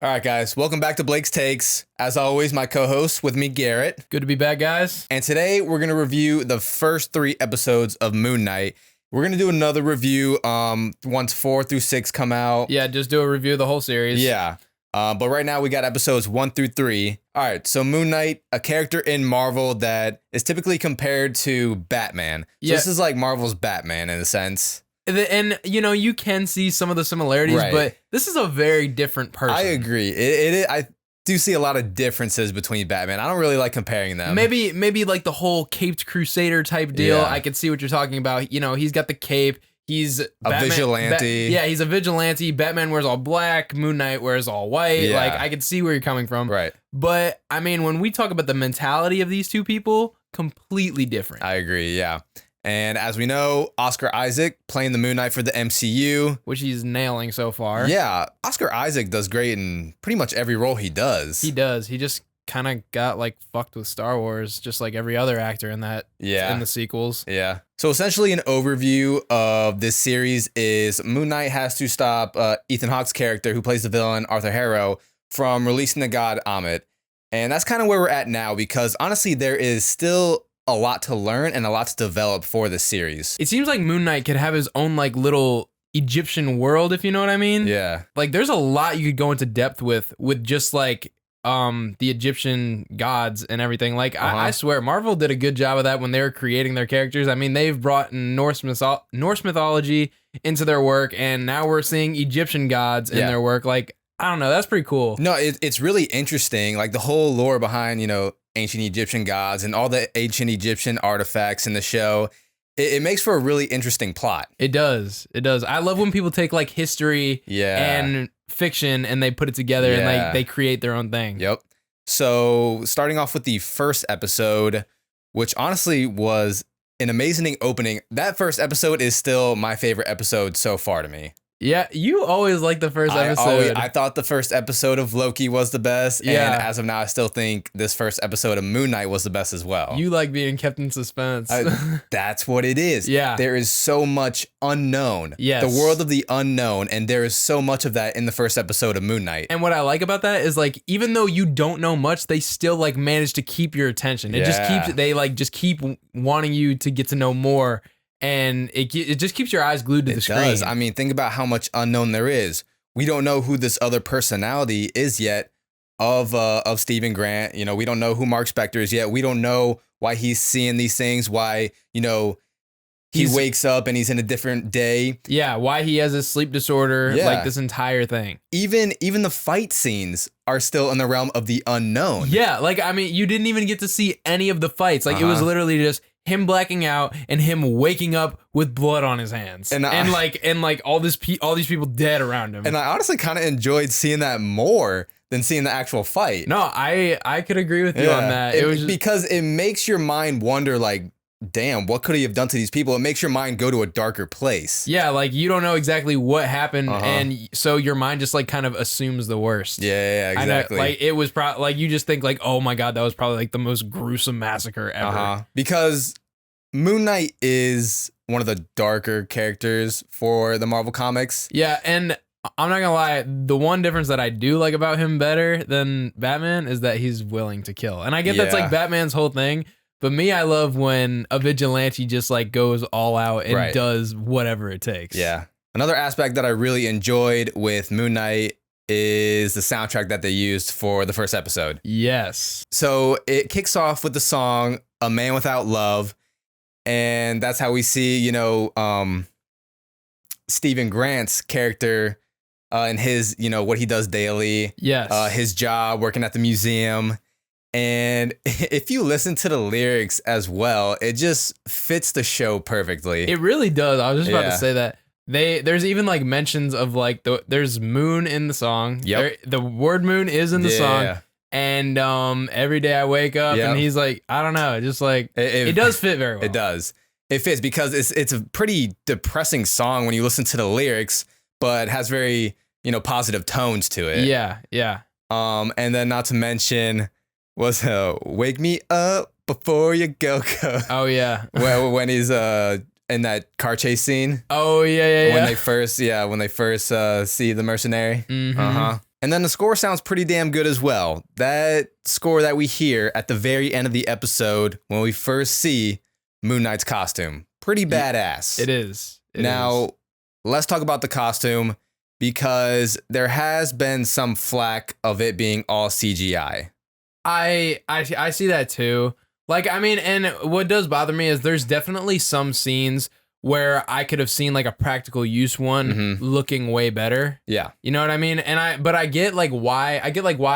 All right, guys, welcome back to Blake's Takes. As always, my co-host with me, Garrett. Good to be back, guys. And today we're going to review the first 3 episodes of Moon Knight. We're going to do another review once 4 through 6 come out. Yeah, just do a review of the whole series. Yeah. But right now we got episodes 1 through 3. All right, so Moon Knight, a character in Marvel that is typically compared to Batman. So this is like Marvel's Batman in a sense. And, you know, you can see some of the similarities, Right. but this is a very different person. I agree. I do see a lot of differences between Batman. I don't really like comparing them. Maybe like the whole caped crusader type deal. Yeah. I can see what you're talking about. You know, he's got the cape. He's a vigilante. Yeah, he's a vigilante. Batman wears all black. Moon Knight wears all white. Yeah. Like, I can see where you're coming from. Right. But, I mean, when we talk about the mentality of these two people, completely different. I agree, yeah. And as we know, Oscar Isaac playing the Moon Knight for the MCU. Which he's nailing so far. Yeah, Oscar Isaac does great in pretty much every role he does. He does. He just kind of got like fucked with Star Wars, just like every other actor in that. Yeah. In the sequels. Yeah. So essentially an overview of this series is Moon Knight has to stop Ethan Hawke's character, who plays the villain, Arthur Harrow, from releasing the god Amit. And that's kind of where we're at now, because honestly, there is still a lot to learn and a lot to develop for this series. It seems like Moon Knight could have his own like little Egyptian world, if you know what I mean. Yeah. Like there's a lot you could go into depth with just like the Egyptian gods and everything. Like I swear Marvel did a good job of that when they were creating their characters. I mean, they've brought Norse mythology into their work, and now we're seeing Egyptian gods in their work. Like, I don't know, that's pretty cool. No, it's really interesting. Like the whole lore behind, ancient Egyptian gods and all the ancient Egyptian artifacts in the show. It makes for a really interesting plot. It does. It does. I love when people take like history and fiction and they put it together and they create their own thing. Yep. So starting off with the first episode, which honestly was an amazing opening. That first episode is still my favorite episode so far to me. Yeah, you always like the first episode. I thought the first episode of Loki was the best. Yeah. And as of now, I still think this first episode of Moon Knight was the best as well. You like being kept in suspense. That's what it is. Yeah. There is so much unknown. Yes. The world of the unknown. And there is so much of that in the first episode of Moon Knight. And what I like about that is like, even though you don't know much, they still like manage to keep your attention. It just keep wanting you to get to know more. And it just keeps your eyes glued to the screen. Does. I mean, think about how much unknown there is. We don't know who this other personality is yet of Stephen Grant. We don't know who Mark Spector is yet. We don't know why he's seeing these things, why, he wakes up and he's in a different day. Yeah, why he has a sleep disorder, like this entire thing. Even the fight scenes are still in the realm of the unknown. Yeah, like, I mean, you didn't even get to see any of the fights. Like, it was literally just him blacking out and him waking up with blood on his hands, and all these people dead around him. And I honestly kind of enjoyed seeing that more than seeing the actual fight. No, I could agree with you on that. It was because it makes your mind wonder, like, damn, what could he have done to these people? It makes your mind go to a darker place. Yeah, like you don't know exactly what happened, and so your mind just like kind of assumes the worst. Yeah, exactly. Like it was probably like you just think like, oh my god, that was probably like the most gruesome massacre ever. Because Moon Knight is one of the darker characters for the Marvel comics. Yeah, and I'm not gonna lie, the one difference that I do like about him better than Batman is that he's willing to kill, and I get that's like Batman's whole thing. But me, I love when a vigilante just like goes all out and does whatever it takes. Yeah. Another aspect that I really enjoyed with Moon Knight is the soundtrack that they used for the first episode. Yes. So it kicks off with the song "A Man Without Love," and that's how we see, Stephen Grant's character and his, what he does daily. Yes. His job working at the museum. And if you listen to the lyrics as well, it just fits the show perfectly. It really does. I was just about to say that. There's even like mentions of like there's moon in the song. Yep. The word moon is in the song. And every day I wake up and he's like, I don't know, just like it does fit very well. It does. It fits because it's a pretty depressing song when you listen to the lyrics, but has very, positive tones to it. Yeah, yeah. And then not to mention was "Wake Me Up Before You Go." Oh yeah. when he's in that car chase scene. Oh yeah. When they first see the mercenary. Mm-hmm. And then the score sounds pretty damn good as well. That score that we hear at the very end of the episode when we first see Moon Knight's costume. Pretty badass. It is. Now, let's talk about the costume because there has been some flack of it being all CGI. I see that too. Like, I mean, and what does bother me is there's definitely some scenes where I could have seen like a practical use one looking way better. Yeah. You know what I mean? And I get like why,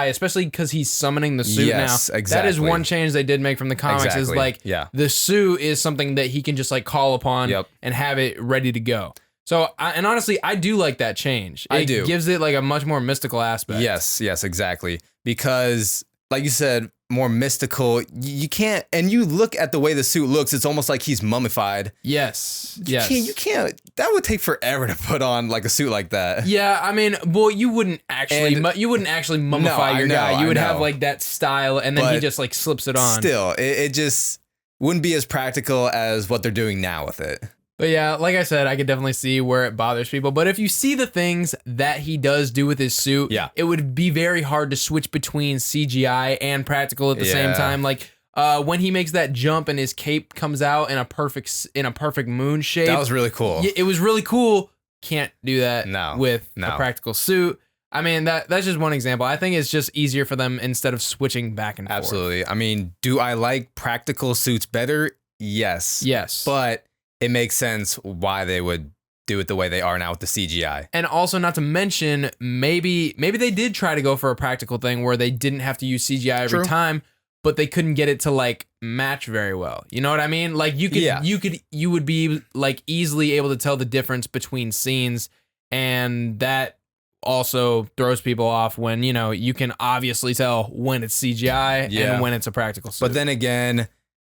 especially because he's summoning the suit now. Exactly. That is one change they did make from the comics is like the suit is something that he can just like call upon and have it ready to go. So, and honestly, I do like that change. It gives it like a much more mystical aspect. Yes, exactly. Because like you said, more mystical. You can't, and you look at the way the suit looks, it's almost like he's mummified. Yes. You can't, that would take forever to put on like a suit like that. Yeah, I mean, boy, you wouldn't actually mummify your guy. You would have like that style, and then he just like slips it on. Still, it just wouldn't be as practical as what they're doing now with it. But yeah, like I said, I could definitely see where it bothers people. But if you see the things that he does do with his suit, it would be very hard to switch between CGI and practical at the same time. Like when he makes that jump and his cape comes out in a perfect moon shape. That was really cool. It was really cool. Can't do that with a practical suit. I mean, that's just one example. I think it's just easier for them instead of switching back and forth. Absolutely. I mean, do I like practical suits better? Yes. But it makes sense why they would do it the way they are now with the CGI. And also, not to mention, maybe they did try to go for a practical thing where they didn't have to use CGI every time, but they couldn't get it to like match very well. You know what I mean? Like you would be like easily able to tell the difference between scenes, and that also throws people off when, you know, you can obviously tell when it's CGI and when it's a practical suit. But then again,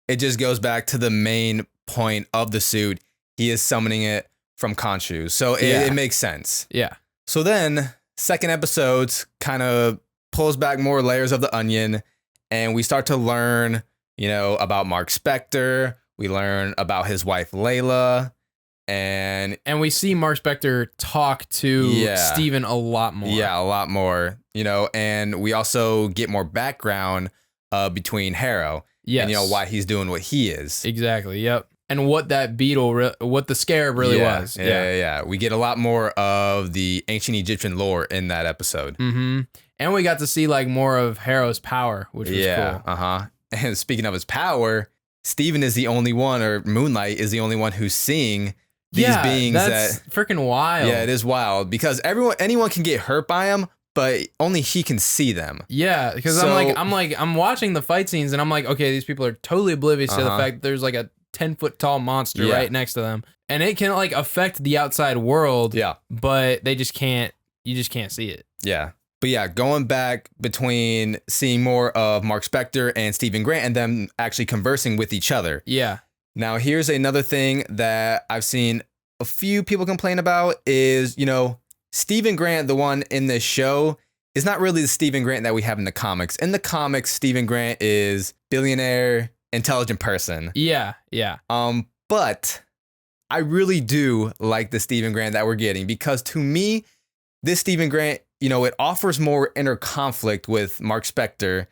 it just goes back to the main point of the suit. He is summoning it from Khonshu, so it makes sense. So then second episodes kind of pulls back more layers of the onion, and we start to learn, you know, about Mark Spector. We learn about his wife Layla, and we see Mark Spector talk to Steven a lot more. A lot more, you know, and we also get more background between Harrow and, you know, why he's doing what he is. Exactly. Yep. And what that beetle, what the scarab really was. We get a lot more of the ancient Egyptian lore in that episode. And we got to see like more of Harrow's power, which was cool. And speaking of his power, Steven is the only one, or Moonlight is the only one who's seeing these beings. That's freaking wild. Yeah, it is wild because anyone can get hurt by him, but only he can see them. Yeah, because I'm watching the fight scenes and I'm like, okay, these people are totally oblivious to the fact that there's like a 10-foot tall monster right next to them, and it can like affect the outside world. But you just can't see it. But yeah, going back between seeing more of Mark Spector and Stephen Grant and them actually conversing with each other. Now, here's another thing that I've seen a few people complain about is, you know, Stephen Grant, the one in this show, is not really the Stephen Grant that we have in the comics. In the comics, Stephen Grant is billionaire, intelligent person. But I really do like the Stephen Grant that we're getting, because to me, this Stephen Grant, you know, it offers more inner conflict with Mark Spector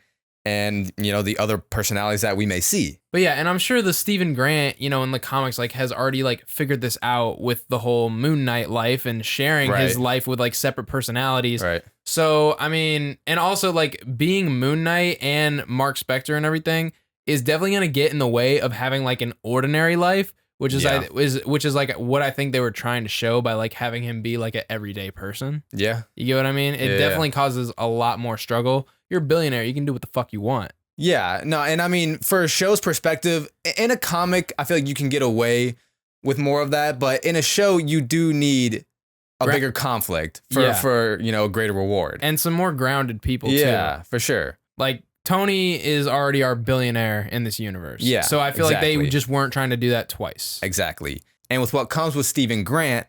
and, you know, the other personalities that we may see. But yeah, and I'm sure the Stephen Grant, you know, in the comics, like, has already like figured this out with the whole Moon Knight life and sharing his life with like separate personalities. So, I mean, and also like being Moon Knight and Mark Spector and everything is definitely going to get in the way of having like an ordinary life, which is like what I think they were trying to show by like having him be like an everyday person. You get what I mean? It definitely causes a lot more struggle. You're a billionaire. You can do what the fuck you want. No, and I mean, for a show's perspective, in a comic, I feel like you can get away with more of that, but in a show, you do need a bigger conflict for you know, a greater reward. And some more grounded people too. Yeah, for sure. Like, Tony is already our billionaire in this universe. So I feel like they just weren't trying to do that twice. Exactly. And with what comes with Stephen Grant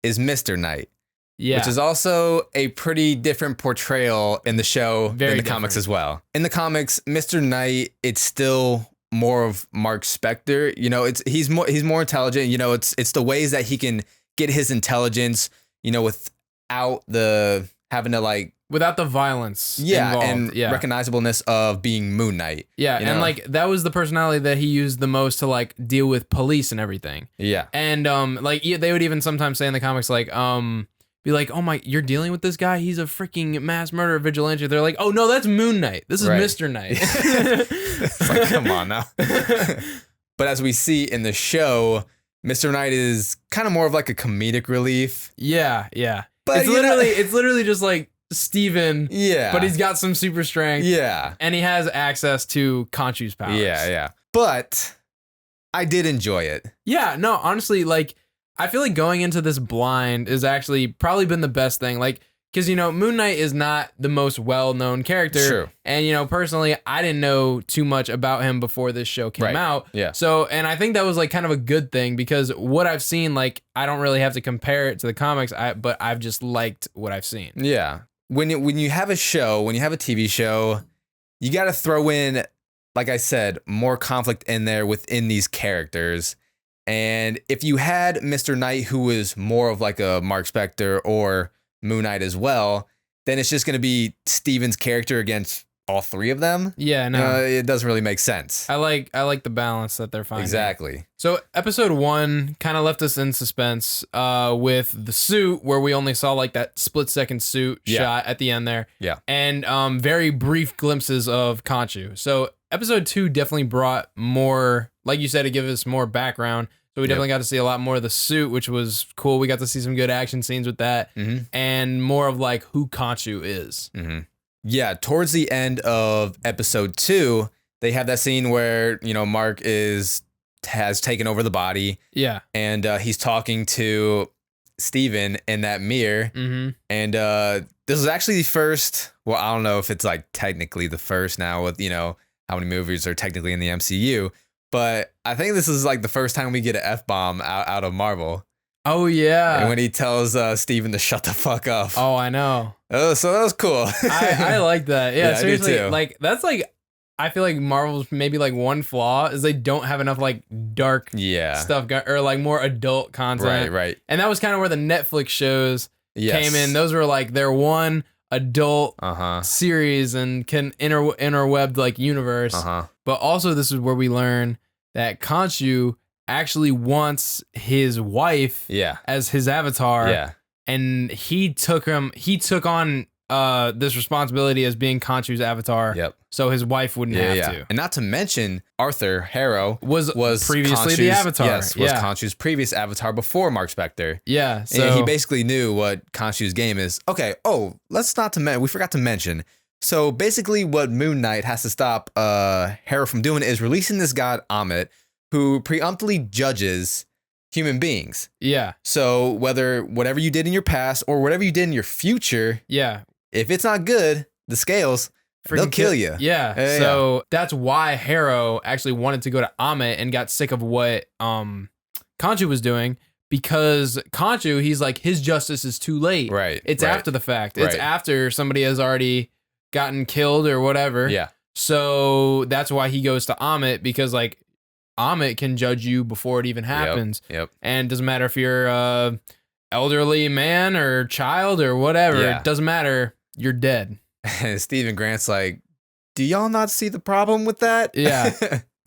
is Mr. Knight. Which is also a pretty different portrayal in the show than the comics as well. In the comics, Mr. Knight, it's still more of Mark Spector. You know, he's more intelligent. You know, it's the ways that he can get his intelligence, you know, without having to like without the violence Yeah, involved. and recognizableness of being Moon Knight. Yeah, and like that was the personality that he used the most to like deal with police and everything. Yeah. And like they would even sometimes say in the comics like be like, "Oh my, you're dealing with this guy? He's a freaking mass murderer vigilante." They're like, "Oh no, that's Moon Knight. This is Mr. Knight." It's like, come on now. But as we see in the show, Mr. Knight is kind of more of like a comedic relief. Yeah, yeah. But it's literally just like Steven. Yeah. But he's got some super strength. Yeah. And he has access to Khonshu's powers. Yeah, yeah. But I did enjoy it. Yeah, no, honestly, like I feel like going into this blind is actually probably been the best thing. Like, because, you know, Moon Knight is not the most well-known character. True. And, you know, personally, I didn't know too much about him before this show came out. Yeah. So, and I think that was like kind of a good thing because what I've seen, like, I don't really have to compare it to the comics, but I've just liked what I've seen. Yeah. When you have a show, when you have a TV show, you got to throw in, like I said, more conflict in there within these characters. And if you had Mr. Knight, who was more of like a Mark Spector or Moon Knight as well, then it's just going to be Steven's character against all three of them. Yeah, no. It doesn't really make sense. I like the balance that they're finding. Exactly. So episode 1 kind of left us in suspense with the suit, where we only saw like that split-second suit shot at the end there. Yeah. And very brief glimpses of Khonshu. So episode 2 definitely brought more, like you said, it gave us more background. So we definitely got to see a lot more of the suit, which was cool. We got to see some good action scenes with that, and more of like who Khonshu is. Yeah, towards the end of episode 2, they have that scene where, you know, Mark has taken over the body. Yeah. And he's talking to Steven in that mirror. And this is actually the first, well, I don't know if it's like technically the first now with, you know, how many movies are technically in the MCU. But I think this is like the first time we get an F-bomb out of Marvel. Oh, yeah. And when he tells Steven to shut the fuck up. Oh, I know. Oh, so that was cool. I like that. Yeah, seriously. I do too. Like, that's like, I feel like Marvel's maybe like one flaw is they don't have enough like dark stuff or like more adult content. Right. And that was kind of where the Netflix shows came in. Those were like their one adult series and can interwebbed like universe. But also this is where we learn that Khonshu actually wants his wife as his avatar. Yeah. And he took on this responsibility as being Khonshu's avatar. Yep. So his wife wouldn't have to. And not to mention Arthur Harrow was previously the avatar. Yes, was Khonshu's previous avatar before Mark Spector. Yeah. So and he basically knew what Khonshu's game is. Okay. Oh, we forgot to mention. So basically what Moon Knight has to stop Harrow from doing is releasing this god Amit, who preemptively judges human beings. Yeah. So whatever you did in your past or whatever you did in your future, if it's not good, the scales, they'll kill you. Yeah. So that's why Harrow actually wanted to go to Amit and got sick of what Khonshu was doing, because Khonshu, he's like, his justice is too late. Right. It's after the fact. It's after somebody has already gotten killed or whatever. Yeah. So that's why he goes to Amit, because like Amit can judge you before it even happens. Yep. And it doesn't matter if you're a elderly man or child or whatever. Yeah. It doesn't matter. You're dead. And Stephen Grant's like, do y'all not see the problem with that? Yeah.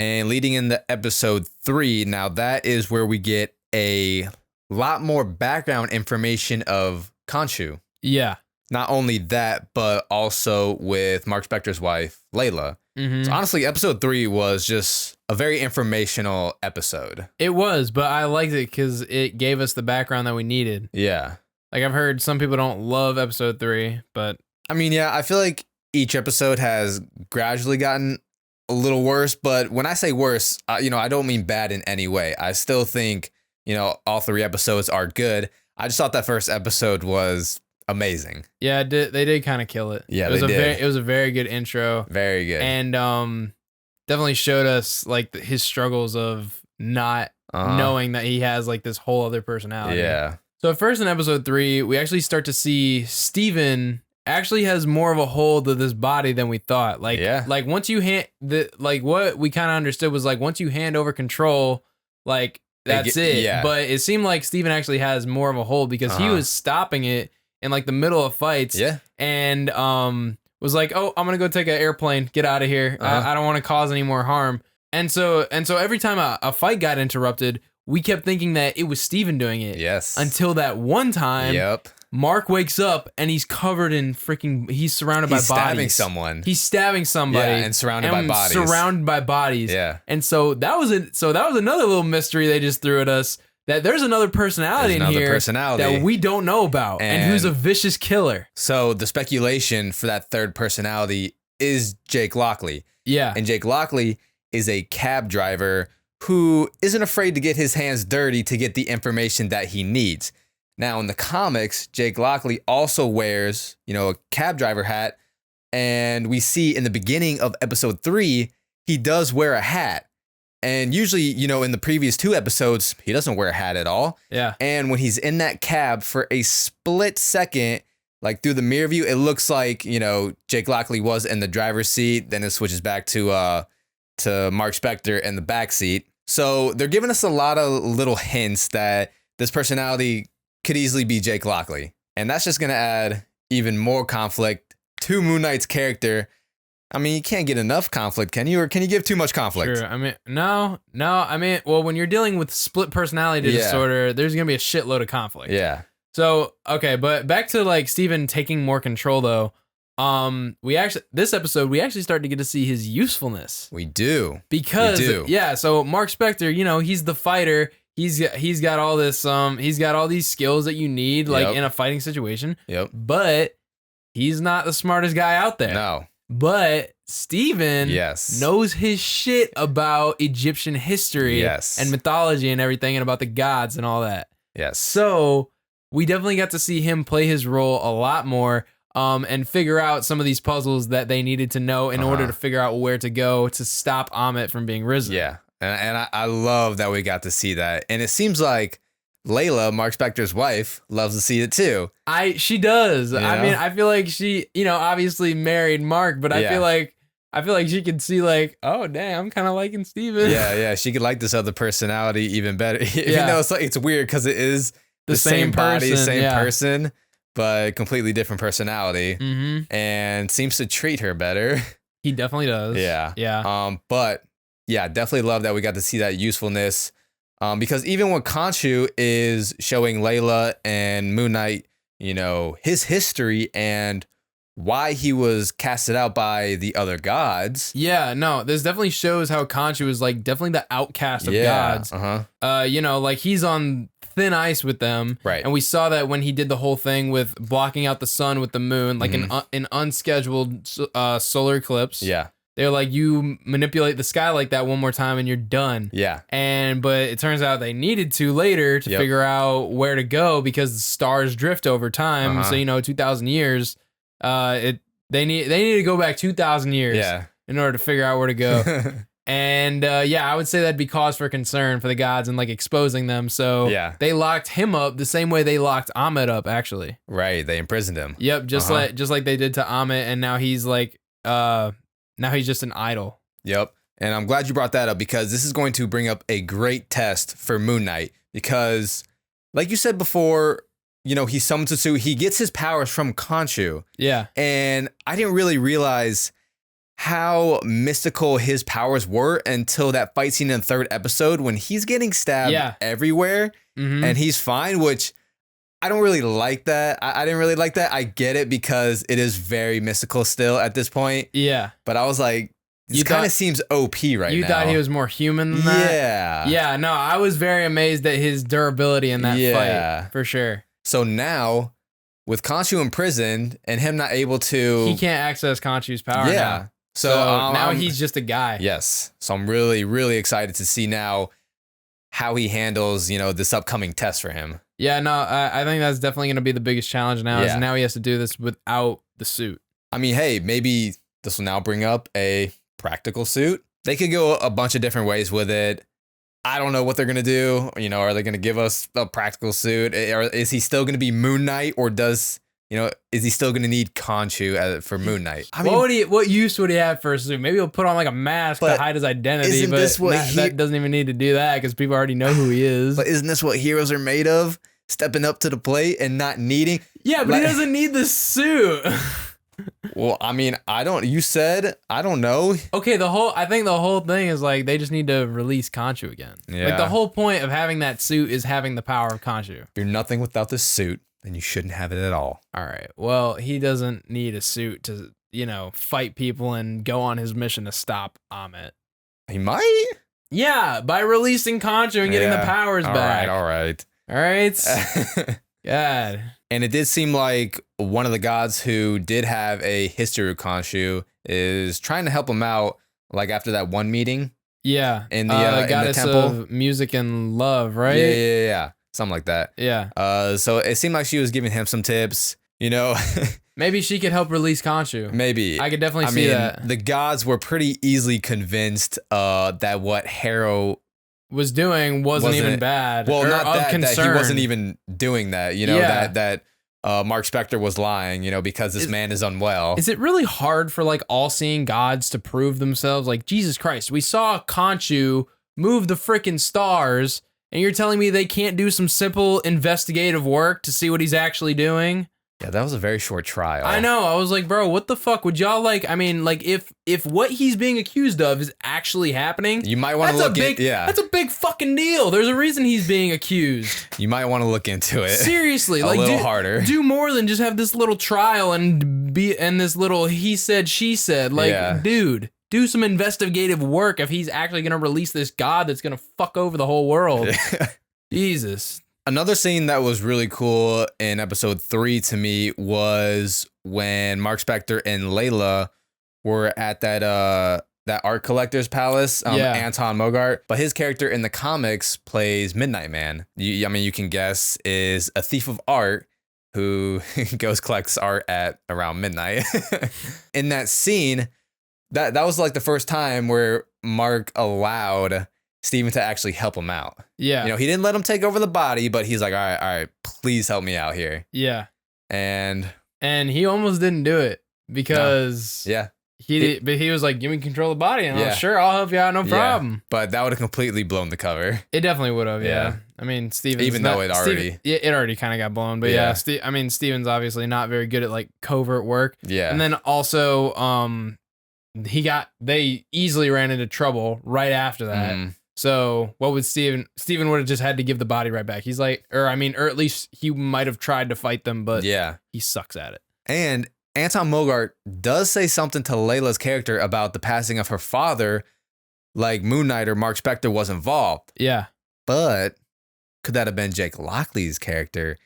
And leading into episode 3, now that is where we get a lot more background information of Khonshu. Yeah. Not only that, but also with Mark Spector's wife, Layla. So honestly, episode 3 was just a very informational episode. It was, but I liked it because it gave us the background that we needed. Yeah. Like, I've heard some people don't love episode 3, but I mean, yeah, I feel like each episode has gradually gotten a little worse, but when I say worse, I don't mean bad in any way. I still think, all 3 episodes are good. I just thought that first episode was amazing. Yeah, they did kind of kill it. Yeah, it was a very good intro. Very good. And definitely showed us like his struggles of not knowing that he has like this whole other personality. Yeah. So at first in episode 3, we actually start to see Steven actually has more of a hold of this body than we thought. Like, like once you what we kind of understood was like once you hand over control, like that's it. Yeah. But it seemed like Steven actually has more of a hold because he was stopping it in like the middle of fights. Yeah. and was like, "Oh, I'm gonna go take an airplane. Get out of here. I don't want to cause any more harm." And so every time a fight got interrupted, we kept thinking that it was Steven doing it. Yes. Until that one time. Yep. Mark wakes up and he's covered in freaking. He's surrounded by bodies. He's stabbing someone. He's stabbing somebody. Yeah, and surrounded by bodies. Surrounded by bodies. Yeah. And so that was another little mystery they just threw at us. That there's another personality in here that we don't know about, and who's a vicious killer. So the speculation for that third personality is Jake Lockley. Yeah. And Jake Lockley is a cab driver who isn't afraid to get his hands dirty to get the information that he needs. Now, in the comics, Jake Lockley also wears, a cab driver hat. And we see in the beginning of episode 3, he does wear a hat. And usually, in the previous 2 episodes, he doesn't wear a hat at all. Yeah. And when he's in that cab for a split second, like through the mirror view, it looks like, Jake Lockley was in the driver's seat. Then it switches back to Mark Spector in the back seat. So they're giving us a lot of little hints that this personality could easily be Jake Lockley. And that's just going to add even more conflict to Moon Knight's character. I mean, you can't get enough conflict, can you? Or can you give too much conflict? Sure. I mean, no. I mean, well, when you're dealing with split personality disorder, there's going to be a shitload of conflict. Yeah. So, okay, but back to like Steven taking more control though. This episode, we actually start to get to see his usefulness. We do. Because, so Mark Spector, he's the fighter. He's got all this, he's got all these skills that you need, like in a fighting situation. Yep. But he's not the smartest guy out there. No. But Steven knows his shit about Egyptian history and mythology and everything, and about the gods and all that. Yes. So we definitely got to see him play his role a lot more. And figure out some of these puzzles that they needed to know in order to figure out where to go to stop Amit from being risen. Yeah, and I love that we got to see that. And it seems like Layla, Mark Spector's wife, loves to see it too. She does. I mean, I feel like she, obviously married Mark, but I feel like she could see like, oh damn, I'm kind of liking Steven. Yeah, she could like this other personality even better. Even though it's weird because it is the same body, same person. But completely different personality, and seems to treat her better. He definitely does. Yeah. But yeah, definitely love that we got to see that usefulness. Because even when Khonshu is showing Layla and Moon Knight, his history and why he was casted out by the other gods. Yeah, no, this definitely shows how Khonshu is like definitely the outcast of gods. Like he's on thin ice with them, right? And we saw that when he did the whole thing with blocking out the sun with the moon, like an unscheduled solar eclipse. Yeah, they're like, you manipulate the sky like that one more time and you're done. Yeah, but it turns out they needed to later to figure out where to go because the stars drift over time. So 2,000 years. They need to go back 2,000 years in order to figure out where to go. And I would say that'd be cause for concern for the gods and like exposing them. So they locked him up the same way they locked Amit up, actually. Right, they imprisoned him. Yep, just like they did to Amit, and now he's like now he's just an idol. Yep. And I'm glad you brought that up because this is going to bring up a great test for Moon Knight because like you said before, he summons Tetsu, he gets his powers from Khonshu. Yeah. And I didn't really realize how mystical his powers were until that fight scene in the 3rd episode when he's getting stabbed everywhere and he's fine, which I don't really like that. I didn't really like that. I get it because it is very mystical still at this point. Yeah. But I was like, this kind of seems OP right now. You thought he was more human than that? Yeah. Yeah, no, I was very amazed at his durability in that fight, for sure. So now, with Khonshu imprisoned and him not able to... He can't access Khonshu's power now. So now he's just a guy. Yes. So I'm really, really excited to see now how he handles, this upcoming test for him. Yeah, no, I think that's definitely going to be the biggest challenge now is now he has to do this without the suit. I mean, hey, maybe this will now bring up a practical suit. They could go a bunch of different ways with it. I don't know what they're going to do. Are they going to give us a practical suit? Or is he still going to be Moon Knight or is he still going to need Khonshu for Moon Knight? I mean, what use would he have for a suit? Maybe he'll put on like a mask to hide his identity, but that doesn't even need to do that because people already know who he is. But isn't this what heroes are made of? stepping up to the plate and not needing. Yeah, but he doesn't need the suit. Well, I mean, you said, I don't know. Okay, I think the whole thing is like they just need to release Khonshu again. Yeah. Like the whole point of having that suit is having the power of Khonshu. If you're nothing without the suit, then you shouldn't have it at all. All right. Well, he doesn't need a suit to, fight people and go on his mission to stop Amit. He might. Yeah, by releasing Khonshu and getting the powers back. All right. God. And it did seem like one of the gods who did have a history with Khonshu is trying to help him out, like after that one meeting. Yeah. In the goddess temple of music and love, right? Yeah. Something like that. Yeah. So it seemed like she was giving him some tips, Maybe she could help release Khonshu. Maybe. I could definitely see that. The gods were pretty easily convinced that what Harrow was doing wasn't even bad. Well, not that he wasn't even doing that, that Mark Spector was lying, because this man is unwell. Is it really hard for like all-seeing gods to prove themselves? Like, Jesus Christ, we saw Khonshu move the freaking stars, and you're telling me they can't do some simple investigative work to see what he's actually doing? Yeah, that was a very short trial. I know. I was like, bro, what the fuck? Would y'all if what he's being accused of is actually happening, you might want to look into it. Yeah. That's a big fucking deal. There's a reason he's being accused. You might want to look into it. Seriously, a little harder. Do more than just have this little trial and this little he said, she said. Like, dude, do some investigative work if he's actually going to release this god that's going to fuck over the whole world. Jesus. Another scene that was really cool in episode 3 to me was when Mark Spector and Layla were at that art collector's palace, Anton Mogart. But his character in the comics plays Midnight Man. You can guess is a thief of art who collects art at around midnight. In that scene, that was like the first time where Mark allowed Steven to actually help him out. Yeah. He didn't let him take over the body, but he's like, all right, please help me out here. Yeah. And he almost didn't do it because he was like, give me control of the body. And I was sure, I'll help you out, no problem. But that would have completely blown the cover. It definitely would have, yeah. I mean, Steven's even though it already kind of got blown, but Steven's obviously not very good at like covert work. Yeah. And then also, they easily ran into trouble right after that. So what would Steven would have just had to give the body right back. He's like, or at least he might have tried to fight them, but he sucks at it. And Anton Mogart does say something to Layla's character about the passing of her father, like Moon Knight or Mark Spector was involved. Yeah. But could that have been Jake Lockley's character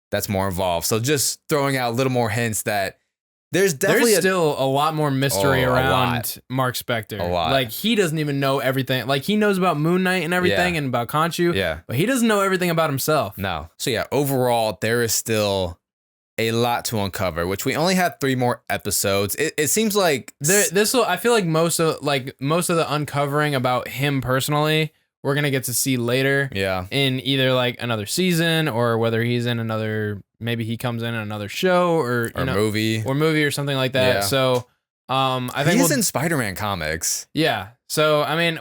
that's more involved? So just throwing out a little more hints that there's still a lot more mystery around Mark Spector. A lot. Like, he doesn't even know everything. Like, he knows about Moon Knight and everything and about Khonshu, but he doesn't know everything about himself. No. So overall, there is still a lot to uncover, which we only have 3 more episodes. It seems like I feel like most of the uncovering about him personally, we're going to get to see later. Yeah. In either like another season or whether he's in maybe he comes in another show or movie or something like that. Yeah. So, I think he's in Spider-Man comics. Yeah. So, I mean,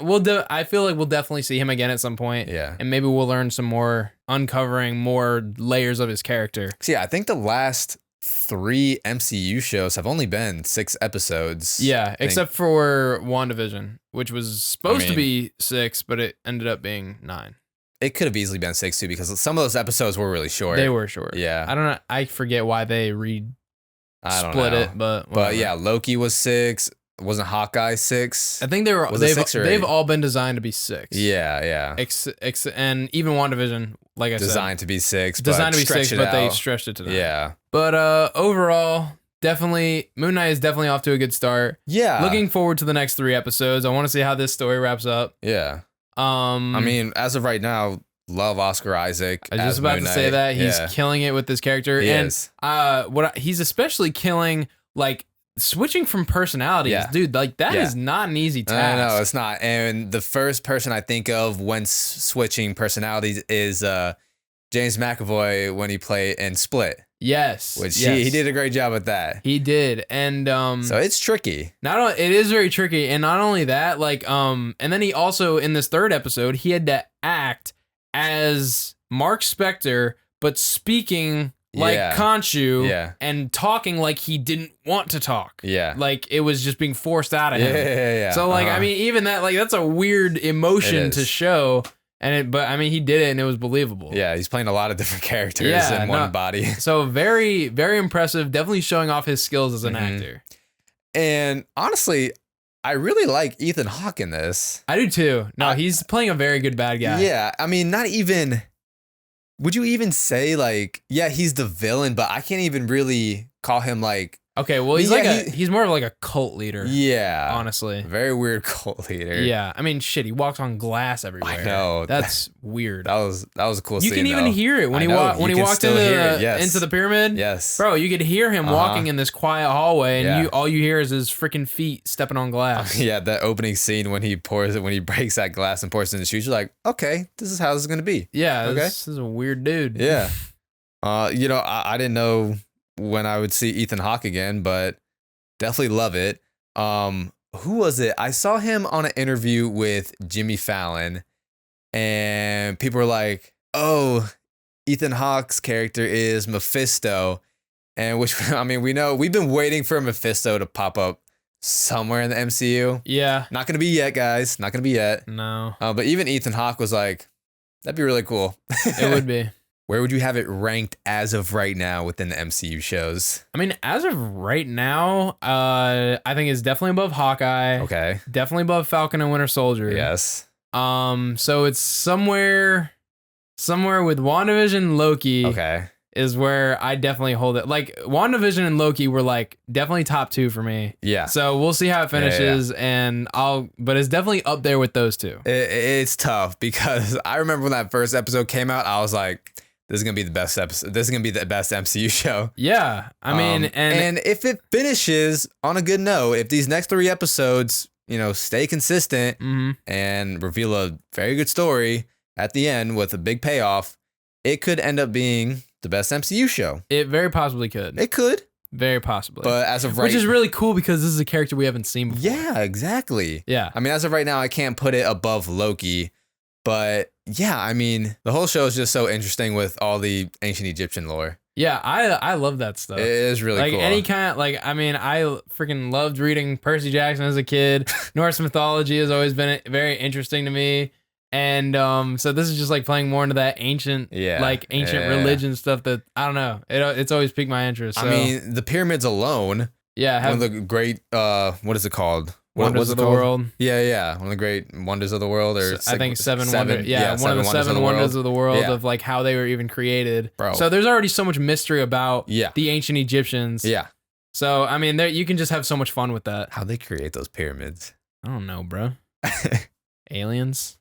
I feel like we'll definitely see him again at some point. Yeah. And maybe we'll learn some more, uncovering more layers of his character. So, I think the last 3 MCU shows have only been 6 episodes. Yeah, except for WandaVision, which was supposed to be 6, but it ended up being 9. It could have easily been 6 too, because some of those episodes were really short. They were short. Yeah. I don't know. I forget why they split it, but whatever. But yeah, Loki was 6. Wasn't Hawkeye 6? I think they've all been designed to be 6. Yeah. And even WandaVision, like I said, designed to be 6, but they stretched it to 9. Yeah. But overall, definitely Moon Knight is definitely off to a good start. Yeah. Looking forward to the next 3 episodes. I want to see how this story wraps up. Yeah. I mean, as of right now, love Oscar Isaac. I was just about to say that he's killing it with this character. He is. He's especially killing, like, switching from personalities. Yeah. Dude, like, that is not an easy task. No, it's not. And the first person I think of when switching personalities is James McAvoy when he played in Split. Yes. Which he did a great job with that. He did. And so it's tricky. It is very tricky. And not only that, like, and then he also, in this 3rd episode, he had to act as Mark Spector, but speaking like Yeah. Khonshu Yeah. and talking like he didn't want to talk. Yeah. Like it was just being forced out of him. Yeah. So like, I mean, even that, like, that's a weird emotion to show. But I mean, he did it and it was believable. Yeah, he's playing a lot of different characters in one body. So very, very impressive. Definitely showing off his skills as an actor. And honestly, I really like Ethan Hawke in this. I do too. No, he's playing a very good bad guy. Yeah, I mean, not even. Would you even say like, yeah, he's the villain, but I can't even really call him like. Okay, well, he's he's more of like a cult leader. Yeah, honestly, very weird cult leader. Yeah, I mean, shit, he walks on glass everywhere. I know, that's weird. That was a cool scene. You can even hear it when he walked into the pyramid. Yes, bro, you could hear him walking in this quiet hallway, and all you hear is his freaking feet stepping on glass. Yeah, that opening scene when he breaks that glass and pours it in the shoes. You're like, okay, this is how this is gonna be. Yeah, okay, this is a weird dude. Yeah, you know, I didn't know when I would see Ethan Hawke again, but definitely love it. Who was it? I saw him on an interview with Jimmy Fallon, and people were like, "Oh, Ethan Hawke's character is Mephisto," and which, I mean, we've been waiting for Mephisto to pop up somewhere in the MCU. Yeah, not gonna be yet, guys. Not gonna be yet. No. But even Ethan Hawke was like, "That'd be really cool." It would be. Where would you have it ranked as of right now within the MCU shows? I mean, as of right now, I think it's definitely above Hawkeye. Okay. Definitely above Falcon and Winter Soldier. Yes. So it's somewhere with WandaVision and Loki. Okay. Is where I definitely hold it. Like WandaVision and Loki were like definitely top 2 for me. Yeah. So we'll see how it finishes, but it's definitely up there with those two. It's tough because I remember when that first episode came out, I was like, this is gonna be the best episode. This is gonna be the best MCU show. Yeah, I mean, and if it finishes on a good note, if these next 3 episodes, stay consistent and reveal a very good story at the end with a big payoff, it could end up being the best MCU show. It very possibly could. It could. Very possibly. But as of which is really cool because this is a character we haven't seen before. Yeah, exactly. Yeah. I mean, as of right now, I can't put it above Loki. But yeah, I mean, the whole show is just so interesting with all the ancient Egyptian lore. Yeah, I love that stuff. It is really cool. Any kind, I mean, I freaking loved reading Percy Jackson as a kid. Norse mythology has always been very interesting to me. And so this is just like playing more into that ancient religion stuff that, I don't know. It's always piqued my interest. So. I mean, the pyramids alone. Yeah. One of the great, what is it called? Wonders of the world. Yeah. One of the great wonders of the world. Or I think seven wonders. Yeah, one of the seven wonders of the world of like how they were even created. Bro. So there's already so much mystery about the ancient Egyptians. Yeah. So, I mean, you can just have so much fun with that. How'd they create those pyramids? I don't know, bro. Aliens?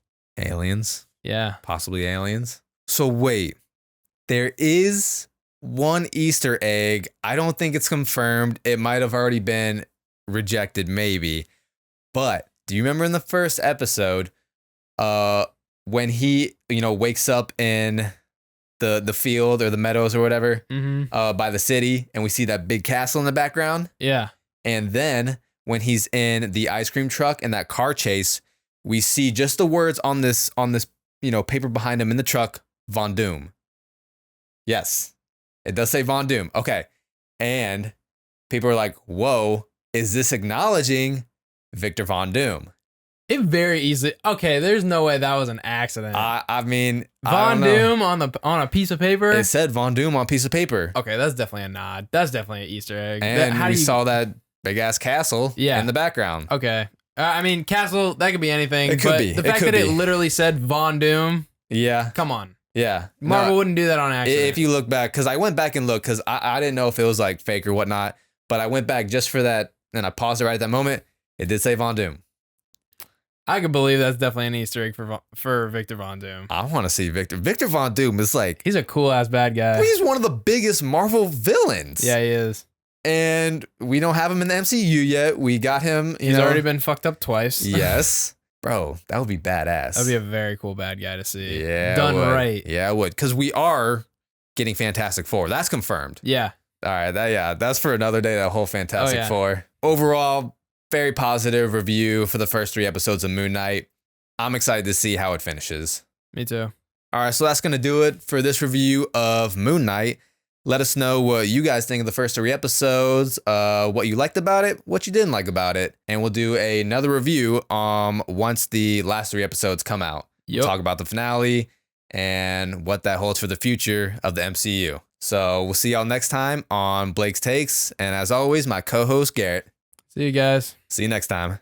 Yeah. Possibly aliens. So wait, there is one Easter egg. I don't think it's confirmed. It might have already been rejected, maybe. But do you remember in the first episode, when he, wakes up in the field or the meadows or whatever, by the city, and we see that big castle in the background? Yeah. And then when he's in the ice cream truck and that car chase, we see just the words on this paper behind him in the truck, Von Doom. Yes, it does say Von Doom. Okay. And people are like, whoa, is this acknowledging Victor Von Doom? It very easily. Okay, there's no way that was an accident. I mean, Von Doom on a piece of paper. It said Von Doom on a piece of paper. Okay, that's definitely a nod. That's definitely an Easter egg. And we saw that big ass castle in the background. Okay. I mean, castle, that could be anything. It could be. The fact that it literally said Von Doom. Yeah. Come on. Yeah. Marvel wouldn't do that on accident. If you look back, because I went back and looked, because I didn't know if it was like fake or whatnot, but I went back just for that, and I paused it right at that moment. It did say Von Doom. I could believe that's definitely an Easter egg for Victor Von Doom. I want to see Victor. Victor Von Doom is like... He's a cool-ass bad guy. He's one of the biggest Marvel villains. Yeah, he is. And we don't have him in the MCU yet. We got him, He's already been fucked up twice. Yes. Bro, that would be badass. That'd be a very cool bad guy to see. Yeah. Done right. Yeah, it would. Because we are getting Fantastic Four. That's confirmed. Yeah. All right. That's for another day, that whole Fantastic Four. Overall, very positive review for the first 3 episodes of Moon Knight. I'm excited to see how it finishes. Me too. All right, so that's going to do it for this review of Moon Knight. Let us know what you guys think of the first 3 episodes, what you liked about it, what you didn't like about it, and we'll do another review once the last 3 episodes come out. Yep. Talk about the finale and what that holds for the future of the MCU. So we'll see y'all next time on Blake's Takes, and as always, my co-host Garrett. See you guys. See you next time.